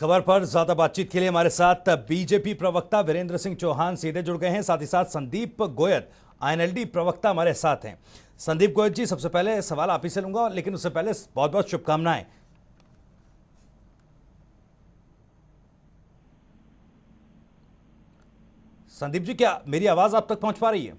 खबर पर ज्यादा बातचीत के लिए हमारे साथ बीजेपी प्रवक्ता वीरेंद्र सिंह चौहान सीधे जुड़ गए हैं। साथ ही साथ संदीप गोयत आईएनएलडी प्रवक्ता हमारे साथ हैं। संदीप गोयत जी, सबसे पहले सवाल आप ही से लूंगा, लेकिन उससे पहले बहुत बहुत शुभकामनाएं। संदीप जी, क्या मेरी आवाज आप तक पहुंच पा रही है?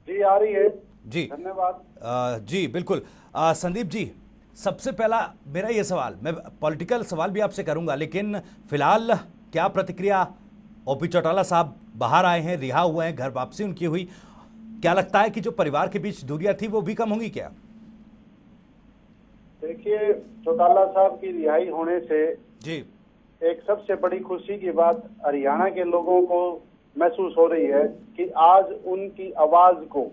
जी आ रही है जी धन्यवाद। जी बिल्कुल। संदीप जी, सबसे पहला मेरा ये सवाल, मैं पॉलिटिकल सवाल भी आपसे करूंगा, लेकिन फिलहाल क्या प्रतिक्रिया? ओपी चौटाला साहब बाहर आए हैं, रिहा हुए हैं, घर वापसी उनकी हुई। क्या लगता है कि जो परिवार के बीच दूरियां थी वो भी कम होंगी क्या? देखिए, चौटाला साहब की रिहाई होने से जी एक सबसे बड़ी खुशी की बात हरियाणा के लोगों को महसूस हो रही है कि आज उनकी आवाज को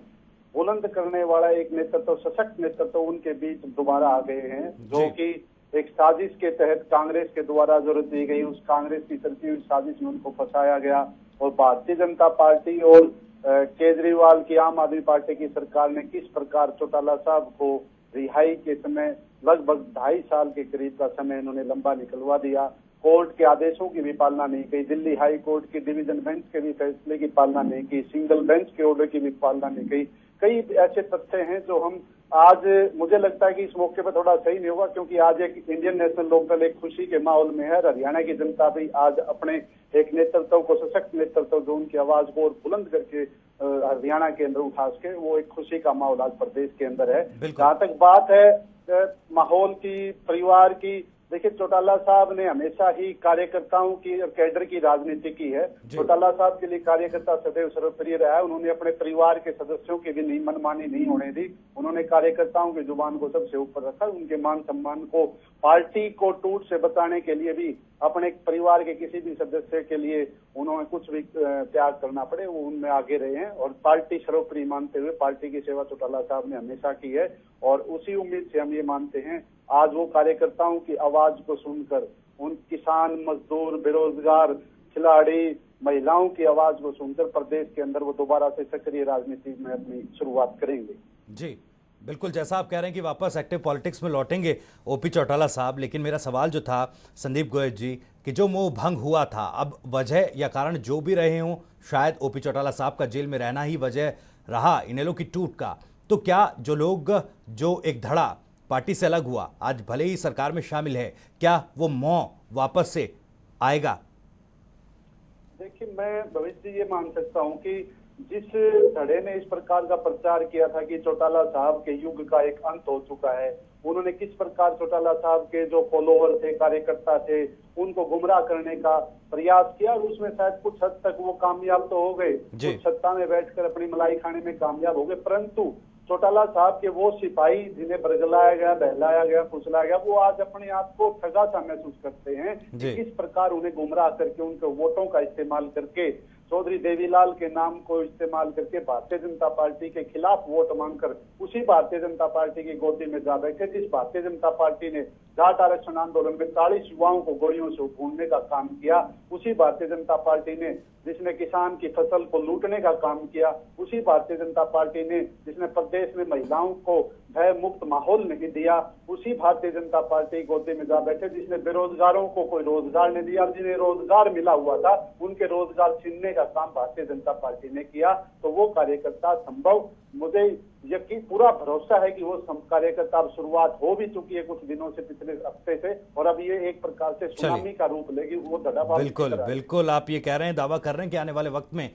बुलंद करने वाला एक नेतृत्व, सशक्त नेतृत्व उनके बीच दोबारा आ गए हैं, जो कि एक साजिश के तहत कांग्रेस के द्वारा जरूरत दी गई, उस कांग्रेस की चलती हुई साजिश में उनको फंसाया गया। और भारतीय जनता पार्टी और केजरीवाल की आम आदमी पार्टी की सरकार ने किस प्रकार चौटाला साहब को रिहाई के समय लगभग 2.5 साल के करीब का समय इन्होंने लंबा निकलवा दिया। कोर्ट के आदेशों की भी पालना नहीं की, दिल्ली हाई कोर्ट के डिवीजन बेंच के भी फैसले की पालना नहीं की, सिंगल बेंच के ऑर्डर की भी पालना नहीं की। कई ऐसे तथ्य हैं जो हम आज, मुझे लगता है कि इस मौके पर थोड़ा सही नहीं होगा, क्योंकि आज एक इंडियन नेशनल लोकदल एक खुशी के माहौल में है। हरियाणा की जनता भी आज अपने एक नेतृत्व को, सशक्त नेतृत्व जो उनकी आवाज को और बुलंद करके हरियाणा के अंदर उठा सके, वो एक खुशी का माहौल आज प्रदेश के अंदर है। जहाँ तक बात है माहौल की, परिवार की, देखिए चौटाला साहब ने हमेशा ही कार्यकर्ताओं की और कैडर की राजनीति की है। चौटाला साहब के लिए कार्यकर्ता सदैव सर्वप्रिय रहा है। उन्होंने अपने परिवार के सदस्यों की भी मनमानी नहीं होने दी। उन्होंने कार्यकर्ताओं की जुबान को सबसे ऊपर रखा। उनके मान सम्मान को, पार्टी को टूट से बचाने के लिए भी अपने परिवार के किसी भी सदस्य के लिए उन्होंने कुछ भी त्याग करना पड़े, वो उनमें आगे रहे हैं। और पार्टी सर्वोपरि मानते हुए पार्टी की सेवा चौटाला साहब ने हमेशा की है। और उसी उम्मीद से हम ये मानते हैं, आज वो कार्यकर्ताओं की आवाज को सुनकर, उन किसान, मजदूर, बेरोजगार, खिलाड़ी, महिलाओं की आवाज को सुनकर प्रदेश के अंदर वो दोबारा से सक्रिय राजनीति में अपनी शुरुआत करेंगे। जी बिल्कुल, जैसा आप कह रहे हैं कि वापस एक्टिव पॉलिटिक्स में लौटेंगे ओपी चौटाला साहब, लेकिन मेरा सवाल जो था संदीप गोयत जी, कि जो मोह भंग हुआ था, अब वजह या कारण जो भी रहे हों, शायद ओपी चौटाला साहब का जेल में रहना ही वजह रहा इनेलो की टूट का, तो क्या जो लोग, जो एक धड़ा पार्टी से अलग हुआ, आज भले ही सरकार में शामिल है, क्या वो मोह वापस से आएगा? देखिए, मैं भविष्य ये मान सकता हूँ कि जिस धड़े ने इस प्रकार का प्रचार किया था कि चौटाला साहब के युग का एक अंत हो चुका है, उन्होंने किस प्रकार चौटाला साहब के जो फॉलोवर थे, कार्यकर्ता थे, उनको गुमराह करने का प्रयास किया, और उसमें शायद कुछ हद तक वो कामयाब तो हो गए, कुछ सत्ता में बैठकर अपनी मलाई खाने में कामयाब हो गए। परंतु चौटाला साहब के वो सिपाही जिन्हें बरगलाया गया, बहलाया गया, फुसलाया गया, वो आज अपने आप को ठगा सा महसूस करते हैं कि किस प्रकार उन्हें गुमराह करके, उनके वोटों का इस्तेमाल करके, चौधरी देवीलाल के नाम को इस्तेमाल करके भारतीय जनता पार्टी के खिलाफ वोट मांगकर उसी भारतीय जनता पार्टी की गोदी में जा बैठे, जिस भारतीय जनता पार्टी ने जाट आरक्षण आंदोलन में 40 युवाओं को गोलियों से भूनने का काम किया, उसी भारतीय जनता पार्टी ने जिसने किसान की फसल को लूटने का काम किया, उसी भारतीय जनता पार्टी ने जिसने प्रदेश में महिलाओं को भय मुक्त माहौल नहीं दिया, उसी भारतीय जनता पार्टी गोदी में जा बैठे जिसने बेरोजगारों को कोई रोजगार नहीं दिया, जिन्हें रोजगार मिला हुआ था उनके रोजगार छीनने का काम भारतीय जनता पार्टी ने किया। तो वो कार्यकर्ता संभव, मुझे यकीन, पूरा भरोसा है कि वो कार्यकर्ता अब शुरुआत हो भी चुकी है कुछ दिनों से, पिछले हफ्ते से, और अब ये एक प्रकार से सुनामी का रूप लेगी। वो धड़ाबाज, बिल्कुल बिल्कुल, आप ये कह रहे हैं, दावा कर रहे हैं कि आने वाले वक्त में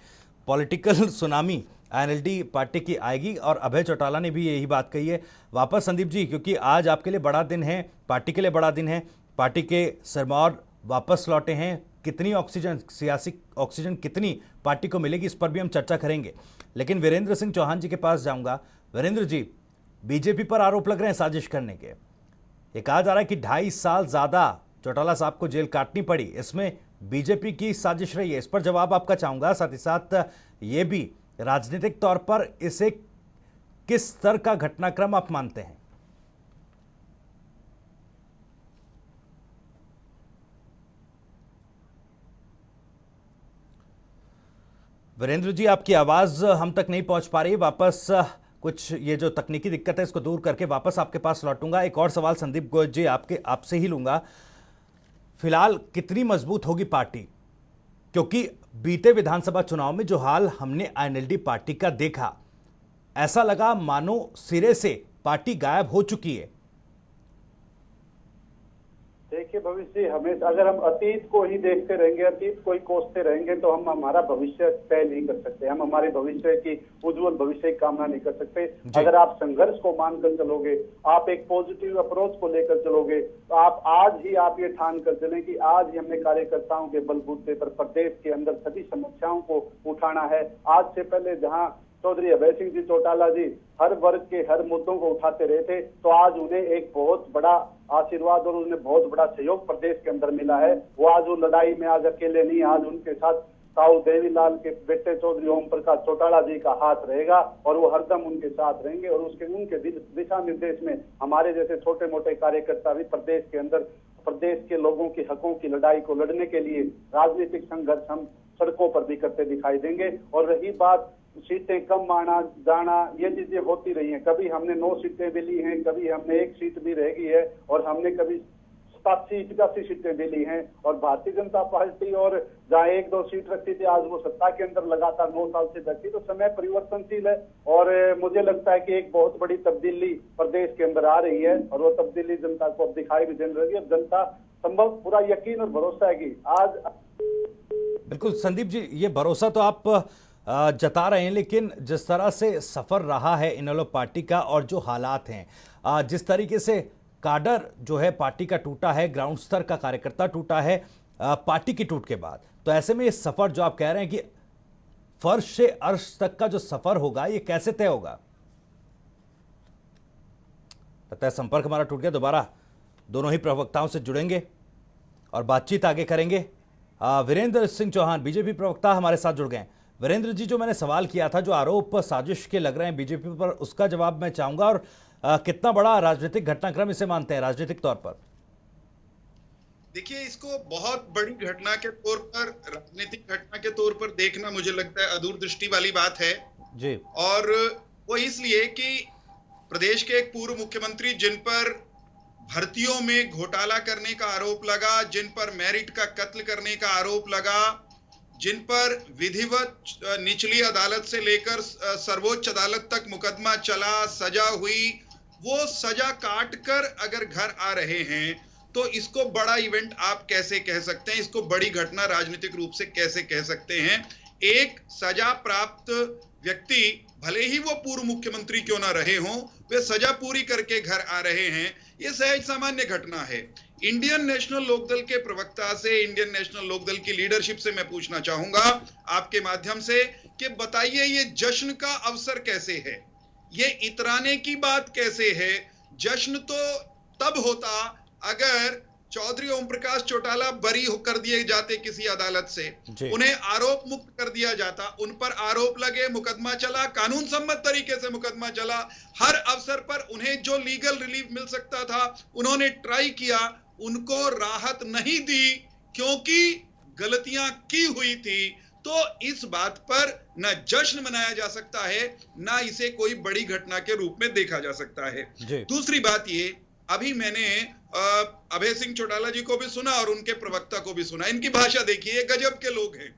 पॉलिटिकल सुनामी आईएनएलडी पार्टी की आएगी, और अभय चौटाला ने भी यही बात कही है। वापस संदीप जी, क्योंकि आज आपके लिए बड़ा दिन है, पार्टी के लिए बड़ा दिन है, पार्टी के सिरमौर वापस लौटे हैं, कितनी ऑक्सीजन, सियासी ऑक्सीजन कितनी पार्टी को मिलेगी, इस पर भी हम चर्चा करेंगे। लेकिन वीरेंद्र सिंह चौहान जी के पास जाऊंगा। वीरेंद्र जी, बीजेपी पर आरोप लग रहे हैं साजिश करने के। ये कहा जा रहा है कि 2.5 साल ज्यादा चौटाला साहब को जेल काटनी पड़ी, इसमें बीजेपी की साजिश रही है। इस पर जवाब आपका चाहूंगा। साथ ही साथ ये भी राजनीतिक तौर पर इसे किस स्तर का घटनाक्रम आप मानते हैं? वीरेंद्र जी, आपकी आवाज हम तक नहीं पहुंच पा रही। वापस कुछ ये जो तकनीकी दिक्कत है इसको दूर करके वापस आपके पास लौटूंगा। एक और सवाल संदीप गोयत जी आपसे ही लूंगा। फिलहाल कितनी मजबूत होगी पार्टी? क्योंकि बीते विधानसभा चुनाव में जो हाल हमने आईएनएलडी पार्टी का देखा, ऐसा लगा मानो सिरे से पार्टी गायब हो चुकी है। देखिए भविष्य हमें, अगर हम अतीत को ही देखते रहेंगे, अतीत को ही कोसते रहेंगे, तो हम हमारा भविष्य तय नहीं कर सकते। हम हमारे भविष्य की उज्जवल भविष्य की कामना नहीं कर सकते। अगर आप संघर्ष को मानकर चलोगे, आप एक पॉजिटिव अप्रोच को लेकर चलोगे, तो आप आज ही आप ये ठान कर चलें कि आज ही हमने कार्यकर्ताओं के बलबूते पर प्रदेश के अंदर सभी समस्याओं को उठाना है। आज से पहले जहाँ चौधरी अभय सिंह जी चौटाला जी हर वर्ग के हर मुद्दों को उठाते रहे थे, तो आज उन्हें एक बहुत बड़ा आशीर्वाद और उन्हें बहुत बड़ा सहयोग प्रदेश के अंदर मिला है। वो आज वो लड़ाई में आज अकेले नहीं, आज उनके साथ ताऊ देवीलाल के बेटे चौधरी ओम प्रकाश चौटाला जी का हाथ रहेगा और वो हरदम उनके साथ रहेंगे। और उनके दिशा निर्देश में हमारे जैसे छोटे मोटे कार्यकर्ता भी प्रदेश के अंदर प्रदेश के लोगों की हकों की लड़ाई को लड़ने के लिए राजनीतिक संघर्ष हम सड़कों पर भी करते दिखाई देंगे। और रही बात सीटें कम आना जाना, ये चीजें होती रही हैं। कभी हमने 9 सीटें भी ली हैं, कभी हमने 1 सीट भी रह गई है, और हमने कभी 87-85 सीटें भी ली हैं। और भारतीय जनता पार्टी और जहाँ 1-2 सीट रखती थी, आज वो सत्ता के अंदर लगातार 9 साल से रखती। तो समय परिवर्तनशील है और मुझे लगता है कि एक बहुत बड़ी तब्दीली प्रदेश के अंदर आ रही है और वो तब्दीली जनता को अब दिखाई भी देने लगी। अब जनता संभव पूरा यकीन और भरोसा है कि आज। बिल्कुल संदीप जी, ये भरोसा तो आप जता रहे हैं, लेकिन जिस तरह से सफर रहा है इनेलो पार्टी का और जो हालात हैं, जिस तरीके से काडर जो है पार्टी का टूटा है, ग्राउंड स्तर का कार्यकर्ता टूटा है पार्टी की टूट के बाद, तो ऐसे में ये सफर जो आप कह रहे हैं कि फर्श से अर्श तक का जो सफर होगा, ये कैसे तय होगा? पता है संपर्क हमारा टूट गया। दोबारा दोनों ही प्रवक्ताओं से जुड़ेंगे और बातचीत आगे करेंगे। वीरेंद्र सिंह चौहान बीजेपी प्रवक्ता हमारे साथ जुड़ गए। वीरेंद्र जी, जो मैंने सवाल किया था, जो आरोप साजिश के लग रहे हैं बीजेपी पर, उसका जवाब मैं चाहूंगा। और कितना बड़ा राजनीतिक घटनाक्रम इसे मानते हैं राजनीतिक तौर पर? देखिए, इसको बहुत बड़ी घटना के तौर पर, राजनीतिक घटना के तौर पर देखना मुझे लगता है अदूरदृष्टि वाली बात है जी। और वो इसलिए कि प्रदेश के एक पूर्व मुख्यमंत्री जिन पर भर्तियों में घोटाला करने का आरोप लगा, जिन पर मेरिट का कत्ल करने का आरोप लगा, जिन पर विधिवत निचली अदालत से लेकर सर्वोच्च अदालत तक मुकदमा चला, सजा हुई, वो सजा काट कर अगर घर आ रहे हैं, तो इसको बड़ा इवेंट आप कैसे कह सकते हैं? इसको बड़ी घटना राजनीतिक रूप से कैसे कह सकते हैं? एक सजा प्राप्त व्यक्ति, भले ही वो पूर्व मुख्यमंत्री क्यों ना रहे हों, वे सजा पूरी करके घर आ रहे हैं, ये सहज सामान्य घटना है। इंडियन नेशनल लोकदल के प्रवक्ता से, इंडियन नेशनल लोकदल की लीडरशिप से मैं पूछना चाहूंगा आपके माध्यम से कि बताइए, ये जश्न का अवसर कैसे है? ये इतराने की बात कैसे है? जश्न तो तब होता अगर चौधरी ओम प्रकाश चौटाला बरी कर दिए जाते किसी अदालत से, उन्हें आरोप मुक्त कर दिया जाता, उन पर आरोप लगे, मुकदमा चला, कानून सम्मत तरीके से मुकदमा चला, हर अवसर पर उन्हें जो लीगल रिलीफ मिल सकता था उन्होंने ट्राई किया, उनको राहत नहीं दी क्योंकि गलतियां की हुई थी। तो इस बात पर न जश्न मनाया जा सकता है, न इसे कोई बड़ी घटना के रूप में देखा जा सकता है। दूसरी बात ये, अभी मैंने अभय सिंह चौटाला जी को भी सुना और उनके प्रवक्ता को भी सुना। इनकी भाषा देखिए, गजब के लोग हैं।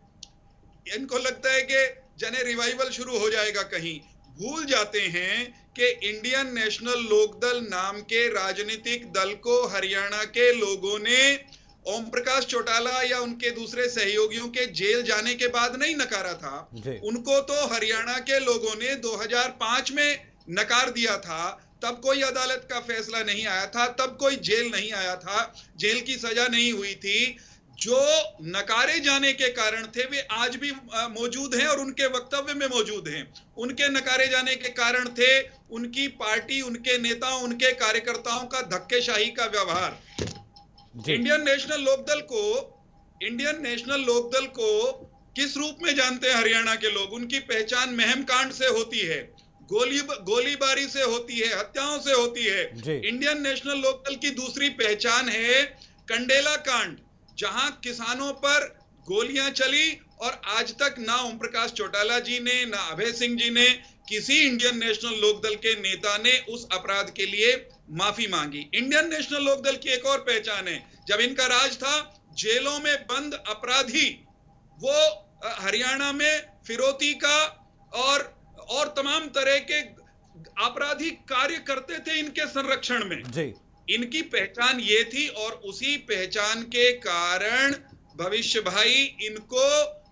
इनको लगता है कि जने रिवाइवल शुरू हो जाएगा कहीं, भूल जाते हैं कि इंडियन नेशनल लोकदल नाम के राजनीतिक दल को हरियाणा के लोगों ने ओम प्रकाश चौटाला या उनके दूसरे सहयोगियों के जेल जाने के बाद नहीं नकारा था। उनको तो हरियाणा के लोगों ने 2005 में नकार दिया था। तब कोई अदालत का फैसला नहीं आया था, तब कोई जेल नहीं आया था, जेल की सजा नहीं हुई थी। जो नकारे जाने के कारण थे वे आज भी मौजूद हैं और उनके वक्तव्य में मौजूद हैं। उनके नकारे जाने के कारण थे उनकी पार्टी, उनके नेताओं, उनके कार्यकर्ताओं का धक्केशाही का व्यवहार। इंडियन नेशनल लोकदल को किस रूप में जानते हैं हरियाणा के लोग? उनकी पहचान महम कांड से होती है, गोलीबारी से होती है, हत्याओं से होती है। इंडियन नेशनल लोकदल की दूसरी पहचान है कंडेला कांड, जहां किसानों पर गोलियां चली और आज तक ना ओम प्रकाश चौटाला जी ने, ना अभय सिंह जी ने, किसी इंडियन नेशनल लोकदल के नेता ने उस अपराध के लिए माफी मांगी। इंडियन नेशनल लोकदल की एक और पहचान है, जब इनका राज था जेलों में बंद अपराधी वो हरियाणा में फिरौती का और तमाम तरह के आपराधिक कार्य करते थे इनके संरक्षण में जी। इनकी पहचान ये थी और उसी पहचान के कारण भविष्य भाई इनको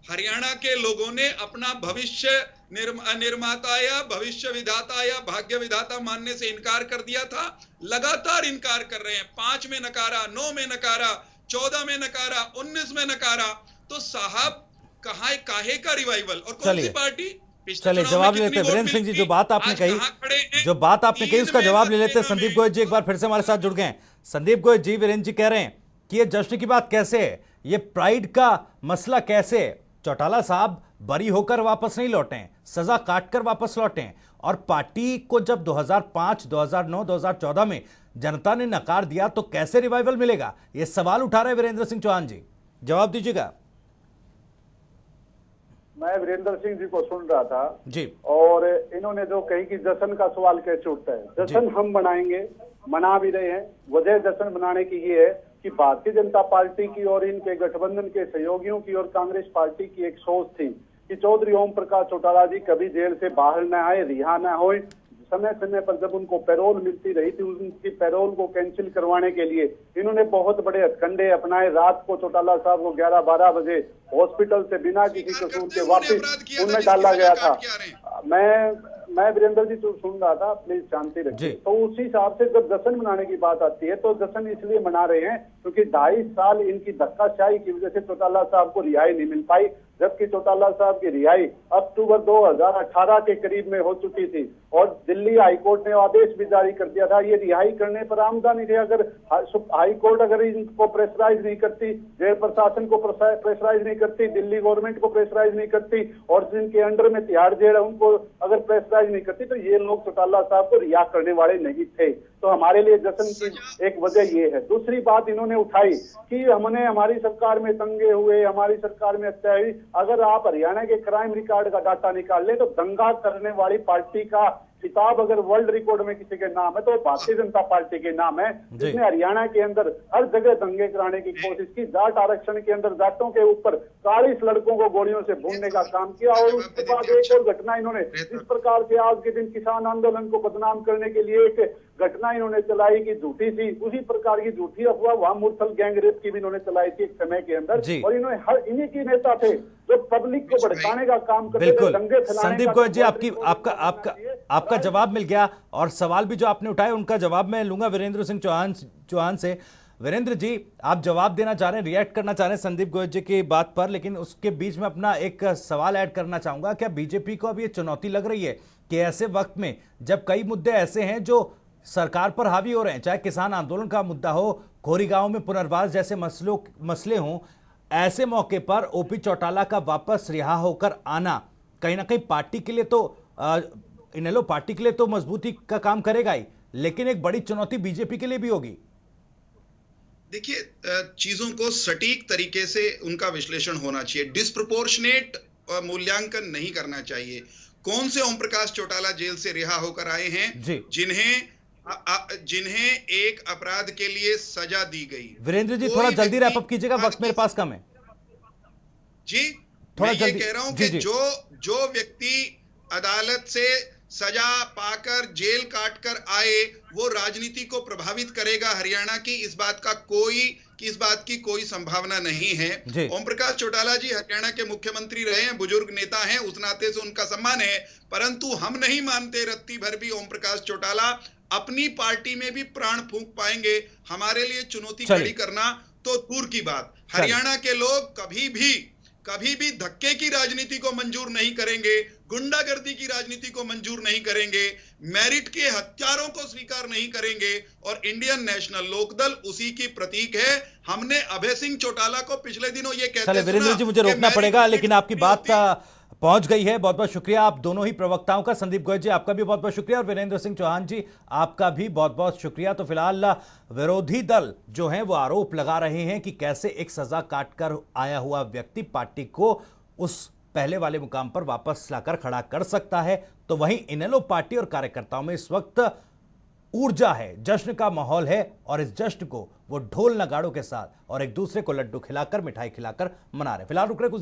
हरियाणा के लोगों ने अपना भविष्य निर्माता या भविष्य विधाता या भाग्य विधाता मानने से इनकार कर दिया था। लगातार इनकार कर रहे हैं। 5 में नकारा, 9 में नकारा, 14 में नकारा, 19 में नकारा। तो साहब काहे का रिवाइवल और कौन सी पार्टी? चलिए जवाब ले लेते हैं वीरेंद्र सिंह जी। जो बात आपने कही उसका जवाब ले लेते हैं। संदीप गोयल जी एक बार फिर से हमारे साथ जुड़ गए हैं। संदीप गोयल जी, वीरेंद्र जी कह रहे हैं कि ये जश्न की बात कैसे है, ये प्राइड का मसला कैसे है? चौटाला साहब बरी होकर वापस नहीं लौटे हैं, सजा काटकर वापस लौटे हैं और पार्टी को जब 2005, 2009, 2014 में जनता ने नकार दिया तो कैसे रिवाइवल मिलेगा? ये सवाल उठा रहे वीरेंद्र सिंह चौहान जी, जवाब दीजिएगा। मैं वीरेंद्र सिंह जी को सुन रहा था जी, और इन्होंने जो कही कि जश्न का सवाल कैसे उठता है। जश्न हम मनाएंगे, मना भी रहे हैं। वजह जश्न मनाने की ये है कि भारतीय जनता पार्टी की और इनके गठबंधन के सहयोगियों की और कांग्रेस पार्टी की एक सोच थी कि चौधरी ओम प्रकाश चौटाला जी कभी जेल से बाहर न आए, रिहा न होए। समय समय पर जब उनको पैरोल मिलती रही थी, उनकी पैरोल को कैंसिल करवाने के लिए इन्होंने बहुत बड़े हथकंडे अपनाए। रात को चौटाला साहब को 11-12 बजे हॉस्पिटल से बिना किसी कसूर के वापस उनमें डाला गया था। मैं वीरेंद्र जी तो सुन रहा था, प्लीज शांति रखिए। तो उसी हिसाब से जब जश्न मनाने की बात आती है तो जश्न इसलिए मना रहे हैं क्योंकि 2.5 साल इनकी धक्काशाही की वजह से चौटाला साहब को रिहाई नहीं मिल पाई, जबकि चौटाला साहब की रिहाई अक्टूबर 2018 के करीब में हो चुकी थी और दिल्ली हाईकोर्ट ने आदेश भी जारी कर दिया था। ये रिहाई करने पर आमदनी थे। अगर हाईकोर्ट अगर इनको प्रेशराइज नहीं करती, जेल प्रशासन को प्रेशराइज नहीं करती, दिल्ली गवर्नमेंट को प्रेशराइज नहीं करती और जिनके अंडर में तिहाड़ जेल है उनको अगर प्रेशराइज नहीं करती तो ये लोग चौटाला साहब को रिहा करने वाले नहीं थे। तो हमारे लिए जश्न की एक वजह ये है। दूसरी बात इन्होंने उठाई कि हमने हमारी सरकार में दंगे हुए, हमारी सरकार में हत्या हुई। अगर आप हरियाणा के क्राइम रिकॉर्ड का डाटा निकाल ले तो दंगा करने वाली पार्टी का खिताब अगर वर्ल्ड रिकॉर्ड में किसी के नाम है तो भारतीय जनता पार्टी के नाम है, जिसने हरियाणा के अंदर हर जगह दंगे कराने की कोशिश की। जाट आरक्षण के अंदर जाटों के ऊपर 40 लड़कों को गोलियों से भूनने का काम किया और उसके बाद एक और घटना इन्होंने इस प्रकार से आज के दिन किसान आंदोलन को बदनाम करने के लिए एक घटना इन्होंने चलाई कि झूठी थी। उसी प्रकार की झूठी अफवाह वहां मुरथल गैंग रेप की भी इन्होंने चलाई थी एक समय के अंदर और इन्होंने हर इन्हीं की नेता थे जो पब्लिक को भड़काने का काम करते थे, दंगे फैलाने का। संदीप गोयल जी आपका जवाब मिल गया और सवाल भी जो आपने उठाए उनका जवाब मैं लूंगा वीरेंद्र सिंह चौहान से। वीरेंद्र जी, आप जवाब देना चाह रहे हैं, रिएक्ट करना चाह रहे हैं संदीप गोयल जी की बात पर, लेकिन उसके बीच में अपना एक सवाल ऐड करना चाहूंगा। क्या बीजेपी को अब ये चुनौती लग रही है कि ऐसे वक्त में जब कई मुद्दे ऐसे हैं जो सरकार पर हावी हो रहे हैं, चाहे किसान आंदोलन का मुद्दा हो, कोरेगांव में पुनर्वास जैसे मसले हों, ऐसे मौके पर ओपी चौटाला का वापस रिहा होकर आना कहीं ना कहीं पार्टी के लिए तो इनेलो पार्टी के लिए तो मजबूती का काम करेगा ही, लेकिन एक बड़ी चुनौती बीजेपी के लिए भी होगी। देखिए, चीजों को सटीक तरीके से उनका विश्लेषण होना चाहिए। डिस्प्रोपोर्शनेट मूल्यांकन नहीं करना चाहिए। कौन से ओम प्रकाश चौटाला जेल से रिहा होकर आए हैं जिन्हें एक अपराध के लिए सजा दी गई। वीरेंद्र जी थोड़ा जल्दी रैप अप कीजिएगा, वक्त मेरे पास कम है जी। थोड़ा मैं ये कह रहा हूं कि जो व्यक्ति अदालत से सजा पाकर जेल काटकर आए वो राजनीति को प्रभावित करेगा हरियाणा की, इस बात की कोई संभावना नहीं है। ओम प्रकाश चौटाला जी हरियाणा के मुख्यमंत्री रहे हैं, बुजुर्ग नेता हैं, उस नाते से उनका सम्मान है, परंतु हम नहीं मानते रत्ती भर भी ओम प्रकाश चौटाला अपनी पार्टी में भी प्राण फूंक पाएंगे। हमारे लिए चुनौती खड़ी करना तो दूर की बात। हरियाणा के लोग कभी भी धक्के की राजनीति को मंजूर नहीं करेंगे, गुंडागर्दी की राजनीति को मंजूर नहीं करेंगे, मेरिट के हत्यारों को स्वीकार नहीं करेंगे और इंडियन नेशनल लोकदल उसी की प्रतीक है। हमने अभय सिंह चौटाला को पिछले दिनों ये कहते सुना। वीरेंद्र जी मुझे रोकना पड़ेगा, लेकिन आपकी बात पहुंच गई है। बहुत बहुत शुक्रिया आप दोनों ही प्रवक्ताओं का। संदीप गोयल जी आपका भी बहुत बहुत शुक्रिया और वीरेंद्र सिंह चौहान जी आपका भी बहुत बहुत शुक्रिया। तो फिलहाल विरोधी दल जो हैं वो आरोप लगा रहे हैं कि कैसे एक सजा काटकर आया हुआ व्यक्ति पार्टी को उस पहले वाले मुकाम पर वापस लाकर खड़ा कर सकता है। तो वहीं इनेलो पार्टी और कार्यकर्ताओं में इस वक्त ऊर्जा है, जश्न का माहौल है और इस जश्न को वो ढोल नगाड़ों के साथ और एक दूसरे को लड्डू खिलाकर, मिठाई खिलाकर मना रहे। फिलहाल रुक रहे कुछ